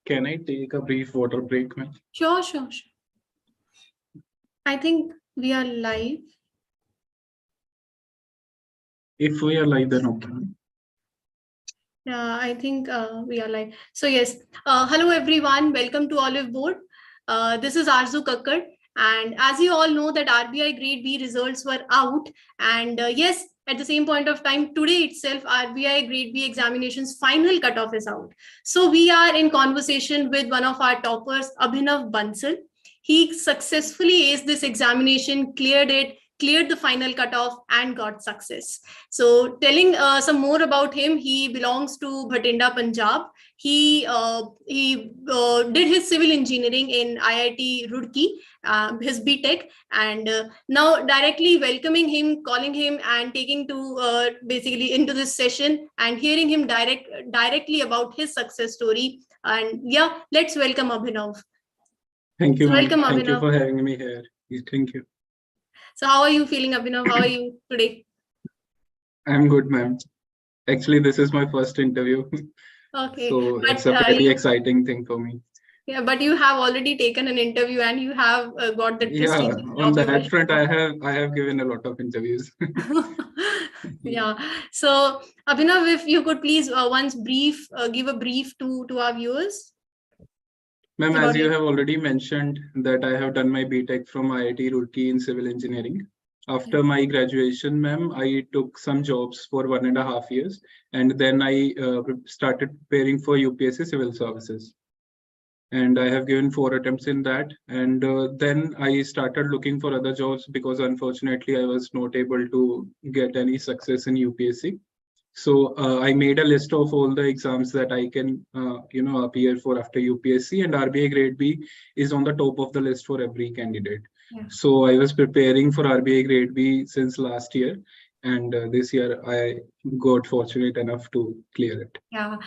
Can I take a brief water break, ma'am? Sure. I think we are live. If we are live, then okay. I think we are live. So yes, hello everyone. Welcome to Oliveboard. This is Arzu Kakkar. And as you all know that RBI Grade B results were out. And yes, at the same point of time, today itself, RBI Grade B examinations final cutoff is out. So we are in conversation with one of our toppers, Abhinav Bansal. He successfully aced this examination, cleared the final cutoff and got success. So telling some more about him, he belongs to Bhatinda, Punjab. He did his civil engineering in IIT Roorkee, his BTech, and now directly welcoming him, calling him and taking to basically into this session and hearing him directly about his success story. And yeah, let's welcome Abhinav. Thank you, So welcome, Thank you Abhinav. for having me here. Thank you. So how are you feeling, Abhinav? How are you today? I'm good, ma'am. Actually, this is my first interview. Okay. So But, it's a pretty exciting thing for me. Yeah, but you have already taken an interview and you have got the Yeah, on that front, I have given a lot of interviews. Yeah. So Abhinav, if you could please give a brief to our viewers. Ma'am, as you have already mentioned that I have done my BTech from IIT Roorkee in civil engineering. After my graduation, ma'am, I took some jobs for 1.5 years, and then I started preparing for UPSC civil services. And I have given 4 attempts in that. And then I started looking for other jobs because unfortunately I was not able to get any success in UPSC. So I made a list of all the exams that I can, appear for after UPSC, and RBI Grade B is on the top of the list for every candidate. Yeah. So I was preparing for RBI Grade B since last year, and this year I got fortunate enough to clear it. Yeah,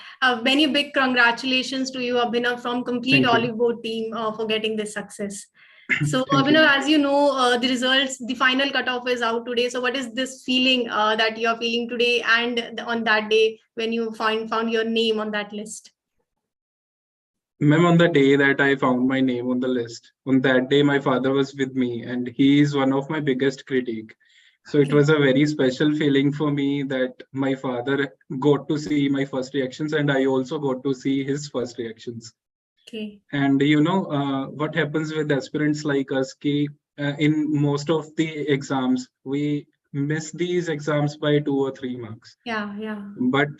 many big congratulations to you, Abhinav, from complete Oliveboard team for getting this success. So Abhinav, as you know, the results, the final cutoff is out today. So what is this feeling that you are feeling today and on that day when you found your name on that list? Ma'am, on the day that I found my name on the list, on that day, my father was with me and he is one of my biggest critique. So it was a very special feeling for me that my father got to see my first reactions and I also got to see his first reactions. Okay. And what happens with aspirants like us, in most of the exams, we miss these exams by 2 or 3 marks. Yeah. But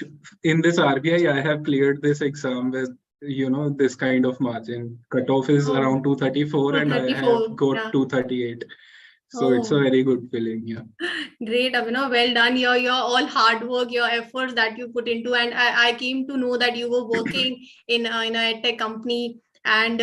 in this RBI, I have cleared this exam with this kind of margin. Cutoff is around 234 and I have got 238. So it's a very good feeling. Yeah. Great, Abhinav. Well done. Your all hard work, your efforts that you put into, and I came to know that you were working in a tech company. And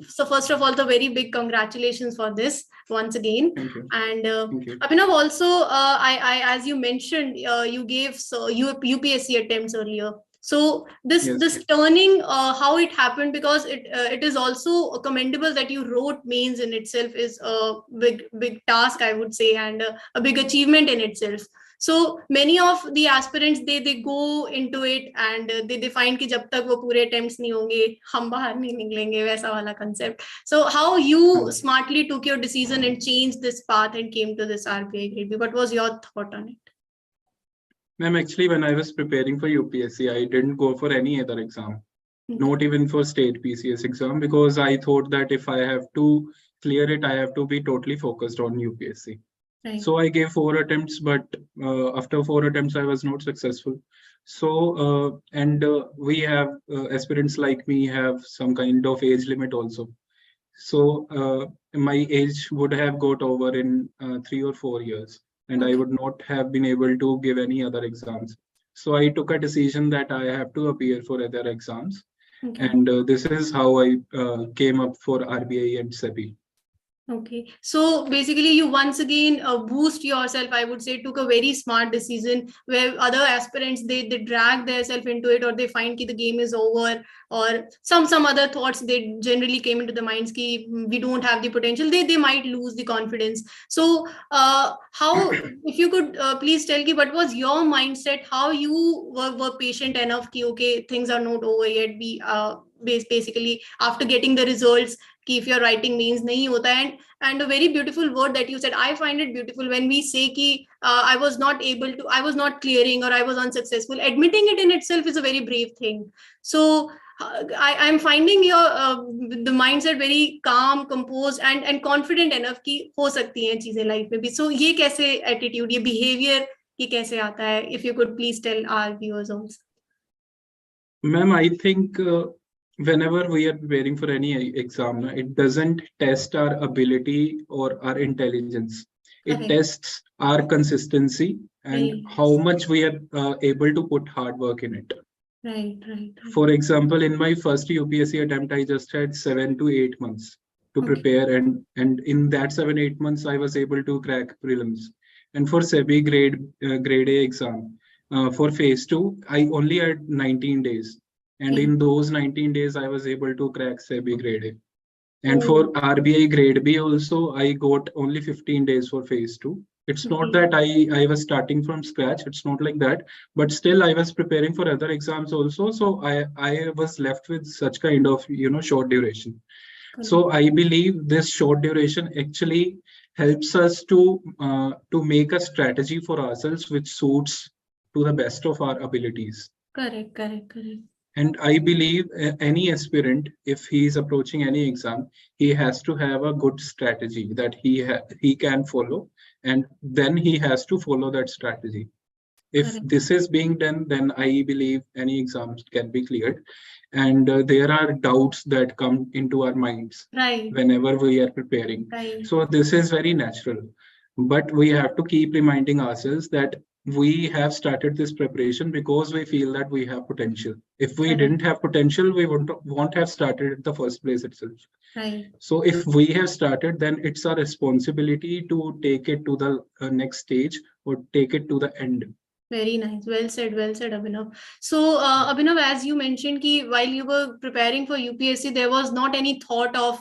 so first of all, the very big congratulations for this once again. Thank you. And Thank you. Abhinav, also I as you mentioned, you gave UPSC attempts earlier. So this turning, how it happened, because it is also commendable that you wrote mains in itself is a big task, I would say, and a big achievement in itself. So many of the aspirants, they go into it and they find कि जब तक वो पूरे attempts नहीं होंगे हम बाहर नहीं निकलेंगे, वैसा वाला concept. So how you smartly took your decision and changed this path and came to this RBI Grade B? What was your thought on it? Ma'am, actually, when I was preparing for UPSC, I didn't go for any other exam, not even for state PCS exam, because I thought that if I have to clear it, I have to be totally focused on UPSC. Right. So I gave 4 attempts, but after 4 attempts, I was not successful. So, we have aspirants like me have some kind of age limit also. So my age would have got over in 3 or 4 years. And I would not have been able to give any other exams. So I took a decision that I have to appear for other exams. And this is how I came up for RBI and SEBI. Okay, so basically you once again boost yourself, I would say, took a very smart decision where other aspirants, they drag themselves into it, or they find that the game is over, or some other thoughts, they generally came into the minds that we don't have the potential, they might lose the confidence. So how, if you could please tell me what was your mindset, how you were patient enough that okay, things are not over yet, basically after getting the results, ki if your writing means nahi hota hai. And a very beautiful word that you said, I find it beautiful when we say ki I was not clearing, or I was unsuccessful. Admitting it in itself is a very brave thing. So I'm finding your the mindset very calm, composed, and confident enough कि हो सकती हैं चीजें life में भी. So ये कैसे attitude, ये behavior ये कैसे आता है? If you could please tell our viewers also. Ma'am, I think whenever we are preparing for any exam, it doesn't test our ability or our intelligence. It Correct. tests our consistency and Right. how much we are able to put hard work in it. Right. For example, in my first UPSC attempt, I just had 7 to 8 months to Okay. prepare, and in that 7-8 months, I was able to crack prelims. And for SEBI grade A exam, for phase 2, I only had 19 days. And Okay. in those 19 days, I was able to crack SEBI grade A. And Oh. for RBI grade B also, I got only 15 days for phase 2. It's not Okay. that I was starting from scratch. It's not like that. But still, I was preparing for other exams also. So I was left with such kind of, short duration. Correct. So I believe this short duration actually helps us to make a strategy for ourselves which suits to the best of our abilities. Correct. And I believe any aspirant, if he is approaching any exam, he has to have a good strategy that he can follow, and then he has to follow that strategy. If Correct. this is being done, then I believe any exams can be cleared. And there are doubts that come into our minds Right. whenever we are preparing. Right. So this is very natural. But we have to keep reminding ourselves that we have started this preparation because we feel that we have potential. If we Correct. didn't have potential, we won't have started at the first place itself. Right. So if we have started, then it's our responsibility to take it to the next stage or take it to the end. Very nice. Well said, Abhinav. So, Abhinav, as you mentioned, ki while you were preparing for UPSC, there was not any thought of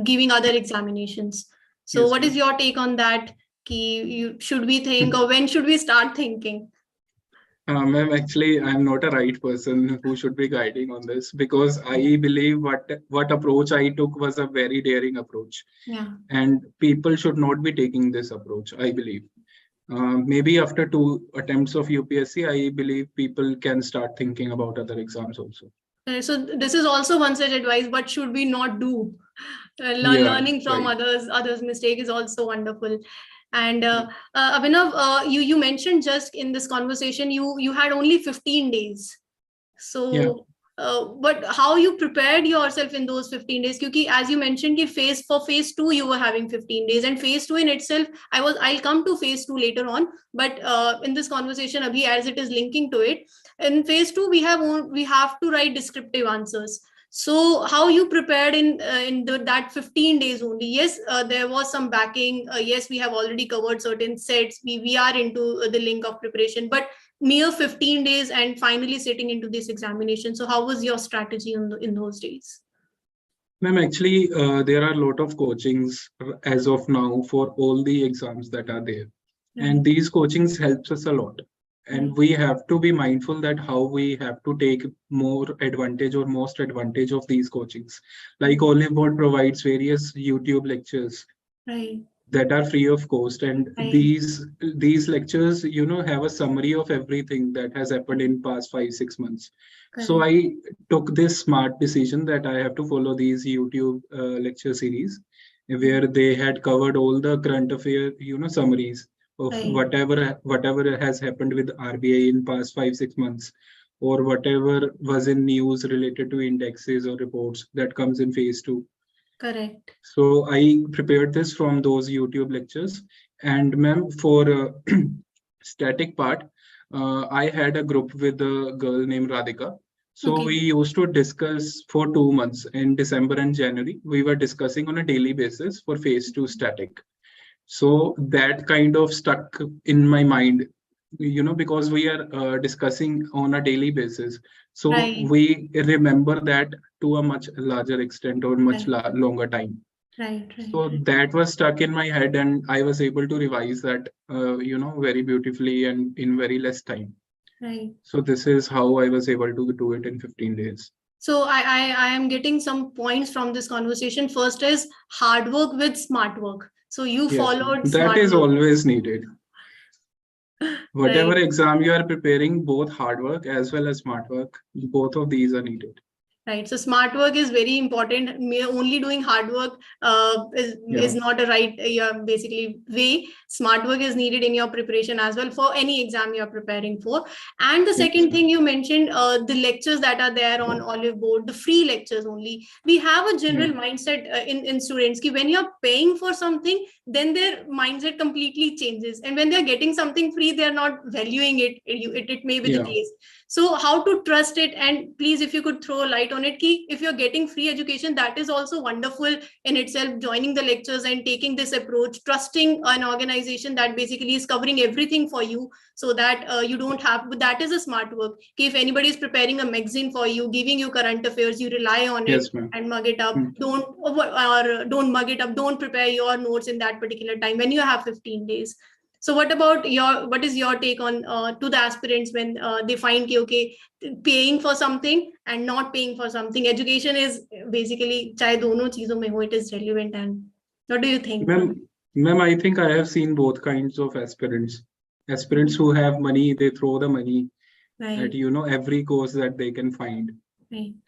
giving other examinations. So, Yes, what is ma'am. your take on that? Should we think, or when should we start thinking? Ma'am, actually, I'm not a right person who should be guiding on this, because I believe what approach I took was a very daring approach. Yeah. And people should not be taking this approach, I believe. Maybe after 2 attempts of UPSC, I believe people can start thinking about other exams also. So this is also one such advice. What should we not do? Yeah, Learning from right. others' mistake is also wonderful. And Abhinav, you mentioned just in this conversation you had only 15 days. So, Yeah. but how you prepared yourself in those 15 days? Because as you mentioned, for phase 2 you were having 15 days, and phase 2 in itself, I'll come to phase 2 later on. But in this conversation, Abhi, as it is linking to it, in phase 2 we have to write descriptive answers. So how you prepared in that 15 days only? Yes, there was some backing. Yes, we have already covered certain sets. We are into the link of preparation, but mere 15 days and finally sitting into this examination. So how was your strategy in those days? Ma'am, actually, there are a lot of coachings as of now for all the exams that are there. Right. And these coachings helps us a lot. And Right. we have to be mindful that how we have to take more advantage or most advantage of these coachings. Like Oliveboard provides various YouTube lectures. Right. That are free of cost, and Right. these lectures have a summary of everything that has happened in past 5-6 months. Correct. So I took this smart decision that I have to follow these YouTube lecture series where they had covered all the current affair summaries of Right. whatever has happened with RBI in past 5-6 months, or whatever was in news related to indexes or reports that comes in phase 2. Correct. So I prepared this from those YouTube lectures. And ma'am, for static part, I had a group with a girl named Radhika. So Okay. we used to discuss for 2 months in December and January. We were discussing on a daily basis for phase 2 static. So that kind of stuck in my mind, because we are discussing on a daily basis. So Right. we remember that to a much larger extent or much Right. longer time. Right. So that was stuck in my head, and I was able to revise that, very beautifully and in very less time. Right. So this is how I was able to do it in 15 days. So I am getting some points from this conversation. First is hard work with smart work. So you Yes, ma'am. followed That smart is work. always needed. Whatever Right. exam you are preparing, both hard work as well as smart work, both of these are needed. Right. So smart work is very important. Only doing hard work is not a right basically way. Smart work is needed in your preparation as well for any exam you are preparing for. And the second thing you mentioned, the lectures that are there on Oliveboard, the free lectures only. We have a general mindset in students ki when you're paying for something, then their mindset completely changes. And when they're getting something free, they're not valuing it. It may be the case. So how to trust it? And please, if you could throw a light on it, ki if you're getting free education, that is also wonderful in itself, joining the lectures and taking this approach, trusting an organization that basically is covering everything for you so that you don't have, but that is a smart work. Ki if anybody is preparing a magazine for you, giving you current affairs, you rely on it and mug it up. Don't mug it up. Don't prepare your notes in that particular time when you have 15 days. So what is your take on to the aspirants when they find okay, paying for something and not paying for something? Education is basically chahe dono cheezon mein ho, it is relevant. And what do you think? Ma'am, I think I have seen both kinds of aspirants. Aspirants who have money, they throw the money at every course that they can find.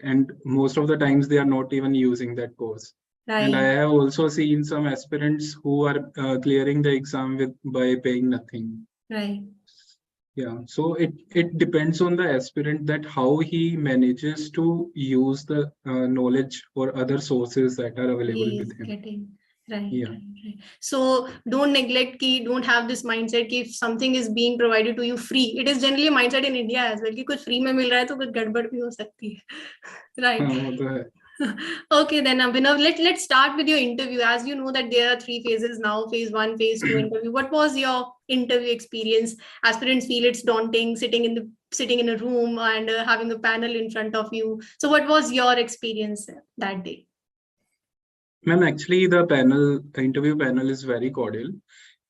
And most of the times they are not even using that course. And I have also seen some aspirants who are clearing the exam by paying nothing. Yeah, so it depends on the aspirant that how he manages to use the knowledge or other sources that are available with him. Right. So don't neglect ki, don't have this mindset ki if something is being provided to you free. It is generally a mindset in India as well ki kuch free mein mil raha hai to kuch gadbad bhi ho sakti hai. Right. Okay, then Abhinav, let's start with your interview. As you know that there are 3 phases now, phase 1, phase 2 interview. What was your interview experience? Aspirants feel it's daunting sitting in a room and having a panel in front of you. So what was your experience that day? Ma'am, actually the interview panel is very cordial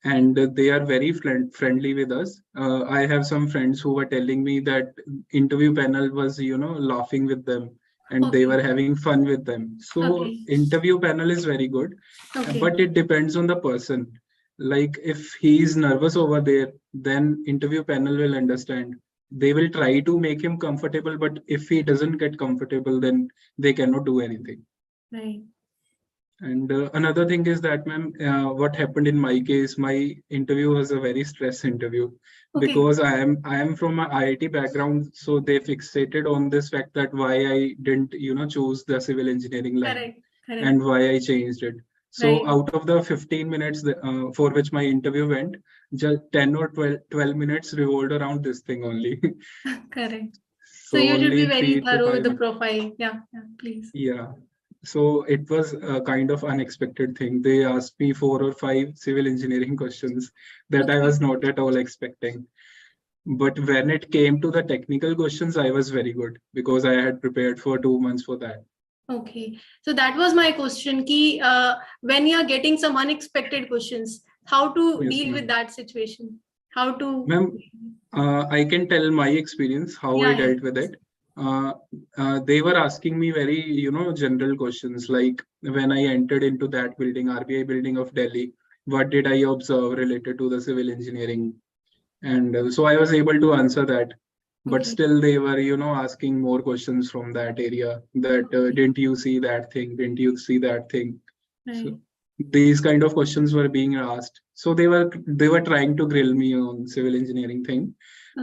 and they are very friendly with us. I have some friends who were telling me that interview panel was, laughing with them. And they were having fun with them. So interview panel is very good, but it depends on the person. Like if he is nervous over there, then interview panel will understand. They will try to make him comfortable, but if he doesn't get comfortable, then they cannot do anything. Right. And another thing is that, ma'am, what happened in my case, my interview was a very stress interview because I am from an IIT background. So they fixated on this fact that why I didn't, choose the civil engineering line and why I changed it. So out of the 15 minutes for which my interview went, just 10 or 12 minutes revolved around this thing only. Correct. So you should be very thorough with the profile. Yeah, please. Yeah. So it was a kind of unexpected thing. They asked me 4 or 5 civil engineering questions that I was not at all expecting. But when it came to the technical questions, I was very good because I had prepared for 2 months for that. Okay. So that was my question. Ki, when you are getting some unexpected questions, how to deal with that situation? How to... Ma'am, I can tell my experience, how I dealt with it. They were asking me very, general questions like when I entered into that building, RBI building of Delhi, what did I observe related to the civil engineering? And so I was able to answer that. But still they were, asking more questions from that area that didn't you see that thing? Didn't you see that thing? So these kind of questions were being asked. So they were trying to grill me on civil engineering thing.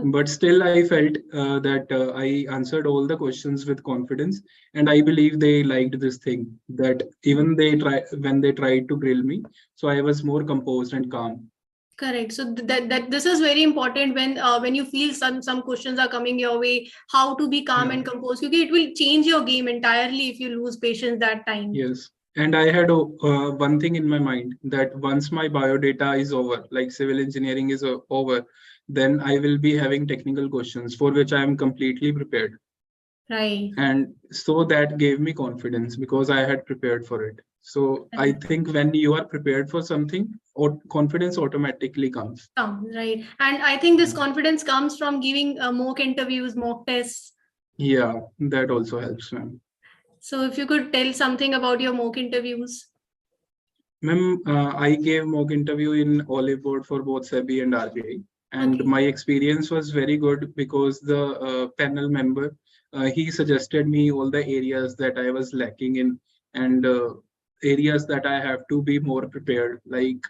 But still I felt that I answered all the questions with confidence, and I believe they liked this thing that even when they tried to grill me, so I was more composed and calm. Correct. So that this is very important when you feel some questions are coming your way, how to be calm and composed. Because it will change your game entirely if you lose patience that time. Yes. And I had one thing in my mind that once my biodata is over, like civil engineering is over, then I will be having technical questions for which I am completely prepared. Right. And so that gave me confidence because I had prepared for it. So I think when you are prepared for something, confidence automatically comes. Right. And I think this confidence comes from giving mock interviews, mock tests. Yeah, that also helps, ma'am. So if you could tell something about your mock interviews. Ma'am, I gave mock interview in Oliveboard for both SEBI and RBI, and Okay. my experience was very good because the panel member he suggested me all the areas that I was lacking in, and areas that I have to be more prepared. Like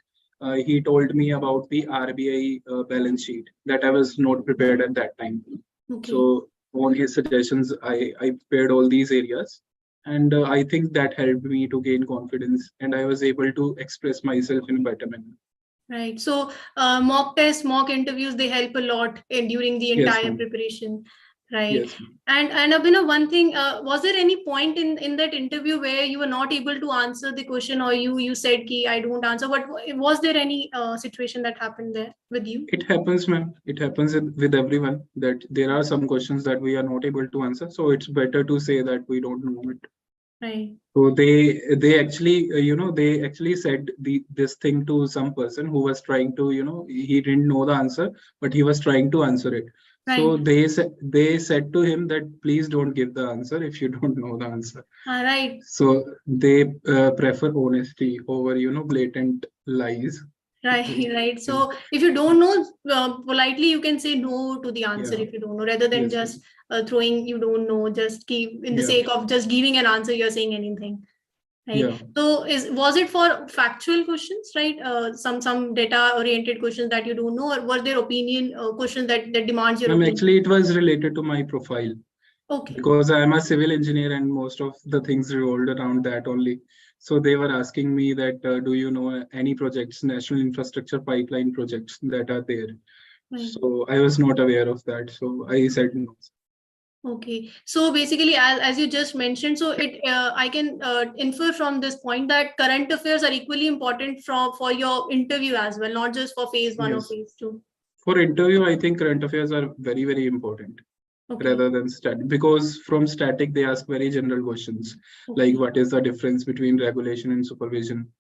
he told me about the RBI balance sheet that I was not prepared at that time. Okay. So on his suggestions, I prepared all these areas, and I think that helped me to gain confidence, and I was able to express myself in a better manner. Right. So mock tests, mock interviews, they help a lot during the Yes, entire ma'am. preparation. Right. Yes, ma'am. And Abhinav, one thing, was there any point in that interview where you were not able to answer the question, or you said ki I don't answer? What was there any situation that happened there with you? It happens, ma'am. It happens with everyone that there are some questions that we are not able to answer. So it's better to say that we don't know it. Right. So they actually they actually said this thing to some person who was trying to he didn't know the answer, but he was trying to answer it. So Right. they said to him that please don't give the answer if you don't know the answer. Right. So they prefer honesty over blatant lies. Right, right. And So if you don't know, politely you can say no to the answer yeah, if you don't know, rather than yes, just throwing you don't know, just keep in the yeah, sake of just giving an answer, you're saying anything. Right. yeah. So was it for factual questions, right? Some data oriented questions that you don't know, or were there opinion questions that demands your opinion? Actually, it was related to my profile. Okay. Because I am a civil engineer and most of the things revolved around that only. So they were asking me that, do you know any projects, national infrastructure pipeline projects that are there? Right. So I was not aware of that. So I said no. Okay, so basically, as you just mentioned, so I can infer from this point that current affairs are equally important for your interview as well, not just for phase one or Yes. phase two. For interview, I think current affairs are very, very important Okay. rather than static, because from static they ask very general questions Okay. like what is the difference between regulation and supervision.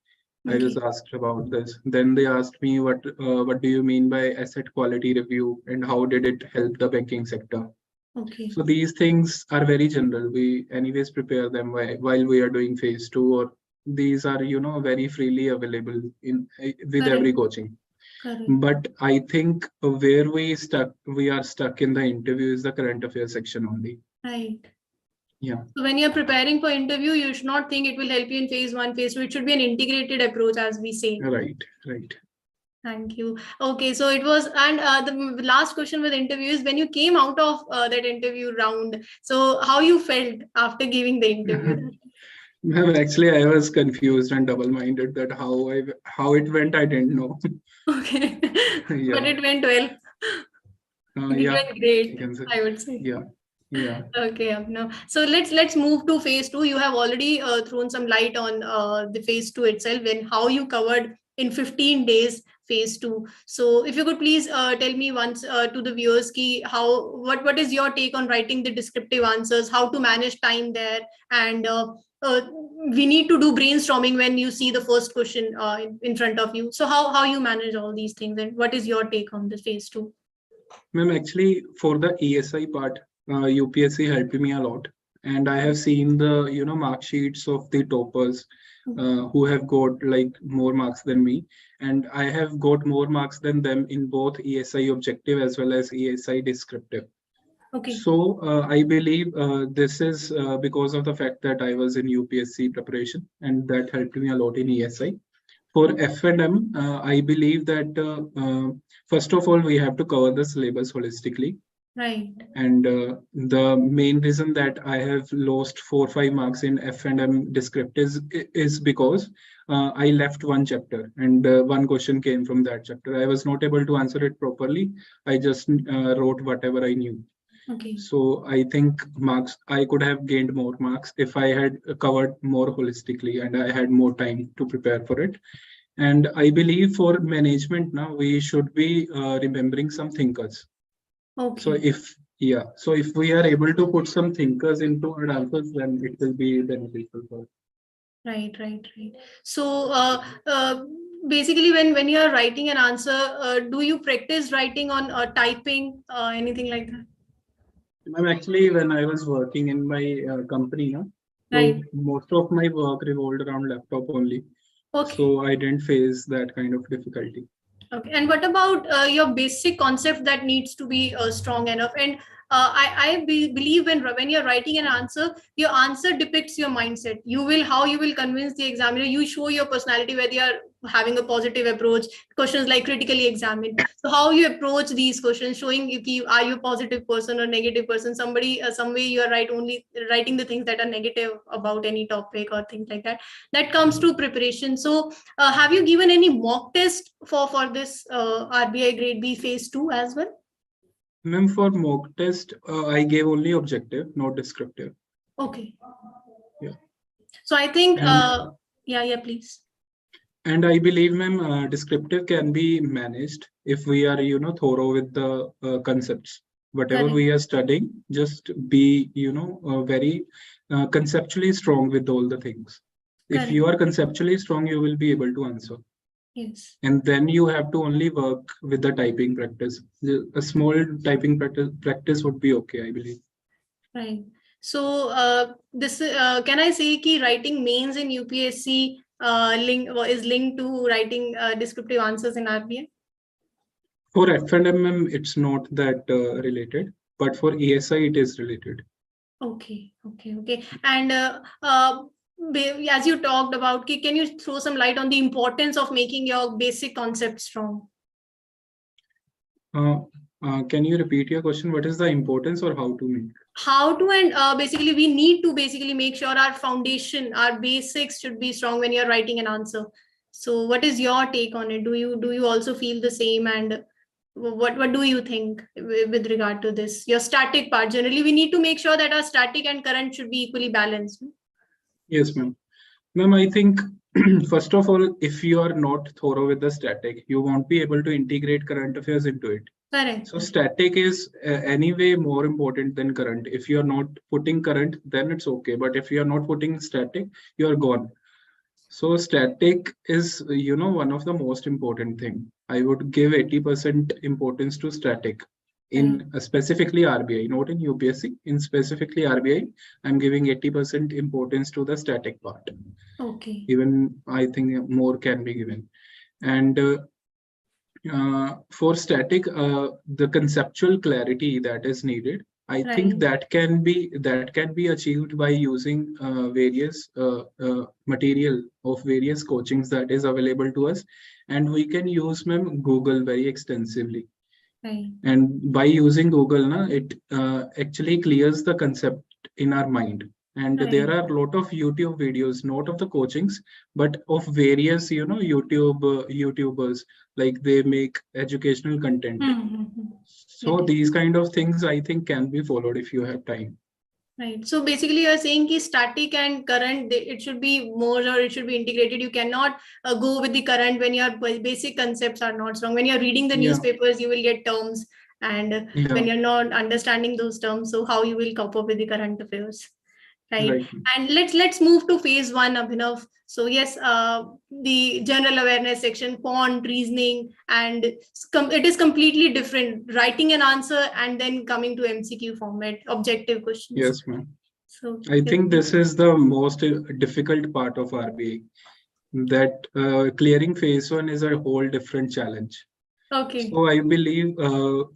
I was Okay. asked about this. Then they asked me what do you mean by asset quality review and how did it help the banking sector. Okay. So these things are very general. We anyways prepare them while we are doing phase two, or these are very freely available in with Correct. every coaching. Correct. But I think where we are stuck in the interview is the current affairs section only. Right. Yeah. So when you're preparing for interview, you should not think it will help you in phase one, phase two. It should be an integrated approach, as we say. Right. Right. Thank you. Okay, so it was, and the last question with interview is when you came out of that interview round, so how you felt after giving the interview? Ma'am, actually, I was confused and double-minded that how it went. I didn't know. Okay, Yeah. but it went well. It Yeah. went great, You can say. I would say. Yeah. Yeah. Okay, Abhinav. So let's move to phase two. You have already thrown some light on the phase two itself and how you covered in 15 days phase two. So if you could please tell me once to the viewers ki what is your take on writing the descriptive answers, how to manage time there, and we need to do brainstorming when you see the first question in front of you. So how you manage all these things, and what is your take on the phase two? Ma'am, actually, for the ESI part, UPSC helped me a lot, and I have seen the mark sheets of the toppers who have got like more marks than me, and I have got more marks than them in both ESI objective as well as ESI descriptive. Okay. So I believe this is because of the fact that I was in UPSC preparation, and that helped me a lot in ESI. For F&M, I believe that first of all, we have to cover the syllabus holistically. Right. And the main reason that I have lost 4 or 5 marks in F&M descriptive is because I left one chapter and one question came from that chapter. I was not able to answer it properly. I just wrote whatever I knew. Okay. So I think I could have gained more marks if I had covered more holistically and I had more time to prepare for it. And I believe for management now, we should be remembering some thinkers. Okay. So if we are able to put some thinkers into our answers, then it will be beneficial for us. Right. So basically when you are writing an answer, do you practice writing on typing, anything like that? Ma'am, actually, when I was working in my company, so Right. most of my work revolved around laptop only. Okay. So I didn't face that kind of difficulty. Okay. And what about your basic concept that needs to be strong enough? And believe when you're writing an answer, your answer depicts your mindset. How you will convince the examiner. You show your personality, whether you're having a positive approach. Questions like critically examine. So how you approach these questions, showing you are you a positive person or negative person. Somebody some way you are only writing the things that are negative about any topic or things like that. That comes to preparation. So have you given any mock test for this RBI Grade B phase 2 as well? Ma'am, for mock test, I gave only objective, not descriptive. Okay. Yeah. So I think, And, yeah, please. And I believe, ma'am, descriptive can be managed if we are, thorough with the concepts. Whatever Correct. we are studying, just be, very conceptually strong with all the things. Correct. If you are conceptually strong, you will be able to answer. Yes. And then you have to only work with the typing practice. A small typing practice would be okay, I believe. Right. So this can I say ki writing mains in UPSC is linked to writing descriptive answers in RBI? For F&M, it's not that related, but for ESI, it is related. Okay. And as you talked about, can you throw some light on the importance of making your basic concept strong? Can you repeat your question? What is the importance or how to make? How to, and basically we need to basically make sure our foundation, our basics should be strong when you're writing an answer. So what is your take on it? Do you also feel the same? And what do you think with regard to this? Your static part, generally we need to make sure that our static and current should be equally balanced. Yes, ma'am. Ma'am, I think first of all, if you are not thorough with the static, you won't be able to integrate current affairs into it. Correct. So static is anyway more important than current. If you are not putting current, then it's okay. But if you are not putting static, you are gone. So static is, one of the most important thing. I would give 80% importance to static in specifically RBI, not in UPSC. In specifically RBI, I'm giving 80% importance to the static part. Okay. Even I think more can be given. And for static, the conceptual clarity that is needed, I think that can be achieved by using various material of various coachings that is available to us, and we can use Google very extensively. Right. And by using Google, it actually clears the concept in our mind. And there are a lot of YouTube videos, not of the coachings, but of various, YouTubers, like they make educational content. So these kind of things, I think, can be followed if you have time. Right. So basically, you're saying that static and current, it should be more, or it should be integrated. You cannot go with the current when your basic concepts are not strong. When you're reading the newspapers, you will get terms, and when you're not understanding those terms, so how you will cope up with the current affairs. Right. And let's move to phase 1, Abhinav. So yes, the general awareness section, quant, reasoning, and it is completely different. Writing an answer and then coming to MCQ format, objective questions. Yes, ma'am. So I think this is the most difficult part of RBI. That clearing phase 1 is a whole different challenge. Okay. So I believe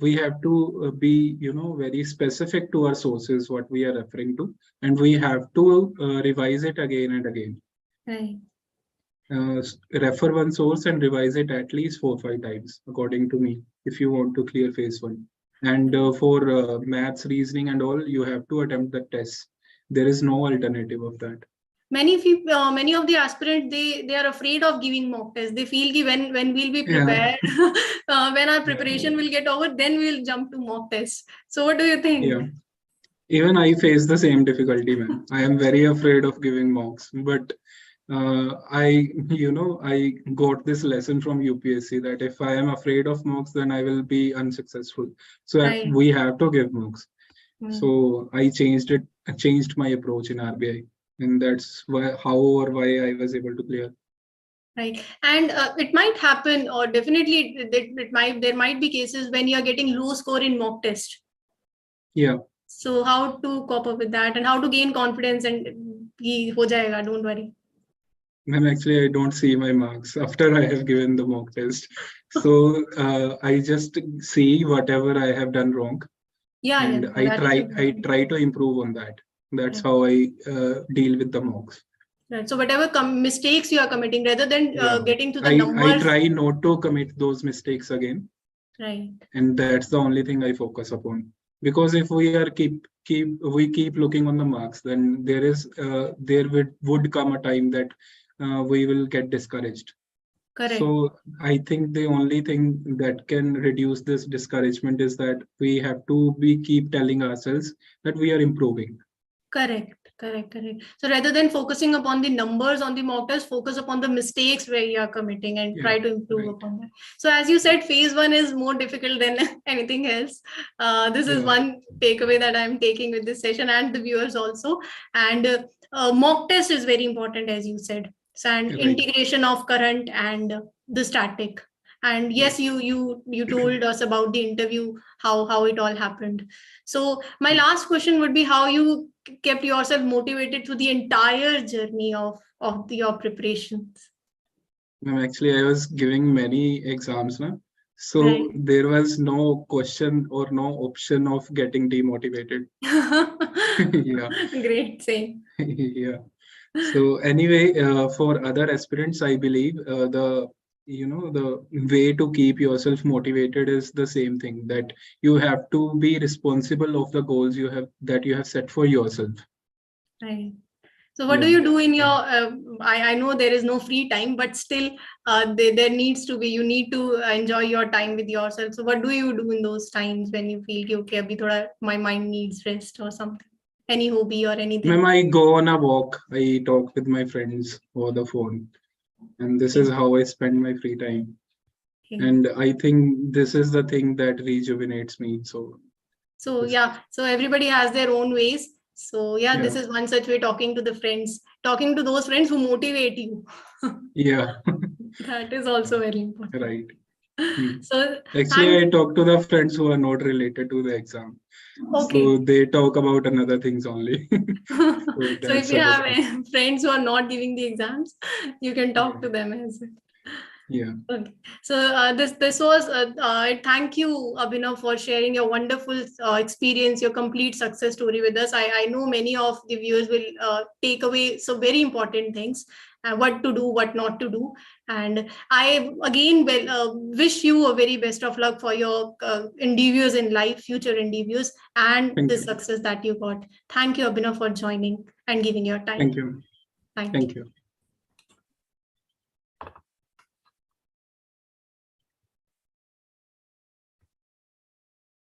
we have to be, very specific to our sources, what we are referring to, and we have to revise it again and again. Right. Refer one source and revise it at least 4 or 5 times, according to me, if you want to clear phase 1. And for maths, reasoning, and all, you have to attempt the tests. There is no alternative of that. Many of the aspirants, they are afraid of giving mock tests. They feel that when we'll be prepared, when our preparation will get over, then we'll jump to mock tests. So what do you think? Yeah, even I face the same difficulty, man. I am very afraid of giving mocks, but I got this lesson from UPSC that if I am afraid of mocks, then I will be unsuccessful. So we have to give mocks. So I changed my approach in RBI. And that's why I was able to clear. Right. And it might happen, or definitely there might be cases when you're getting low score in mock test. Yeah. So how to cope up with that and how to gain confidence and ye ho jayega, don't worry. Ma'am, actually, I don't see my marks after I have given the mock test. So I just see whatever I have done wrong, and Yeah, that is I important. try to improve on that. That's Right. how I deal with the mocks. Right. So whatever mistakes you are committing, rather than Yeah, getting to the I numbers. try not to commit those mistakes again. Right. And that's the only thing I focus upon. Because if we are keep looking on the marks, then there would come a time that we will get discouraged. Correct. So I think the only thing that can reduce this discouragement is that we have to keep telling ourselves that we are improving. Correct. So rather than focusing upon the numbers on the mock test, focus upon the mistakes where you are committing and try to improve upon that. So as you said, phase 1 is more difficult than anything else. This is one takeaway that I'm taking with this session and the viewers also. And mock test is very important, as you said. So, and integration of current and the static. And yes, you told us about the interview, how it all happened. So my last question would be how you kept yourself motivated through the entire journey of your preparations. Actually, I was giving many exams now. So there was no question or no option of getting demotivated. Yeah. Great, same. Yeah. So anyway, for other aspirants, I believe the way to keep yourself motivated is the same thing, that you have to be responsible of the goals you have set for yourself. Right. So what do you do in your, I know there is no free time, but still there needs to be, you need to enjoy your time with yourself. So what do you do in those times when you feel, okay, abhi thoda, my mind needs rest or something? Any hobby or anything? Ma'am, I go on a walk. I talk with my friends over the phone. And this is how I spend my free time. And I think this is the thing that rejuvenates me. So yeah, so everybody has their own ways. So yeah, this is one such way, talking to the friends, talking to those friends who motivate you. Yeah. That is also very important. Right. So actually, I talk to the friends who are not related to the exam. Okay. So they talk about another things only. So if you have friends who are not giving the exams, you can talk to them as well. Yeah. Okay. So this was thank you, Abhinav, for sharing your wonderful experience, your complete success story with us. I know many of the viewers will take away some very important things, what to do, what not to do. And I again wish you a very best of luck for your endeavors in life, future endeavors, and the success that you got. Thank you, Abhinav, for joining and giving your time. Thank you. Thank you.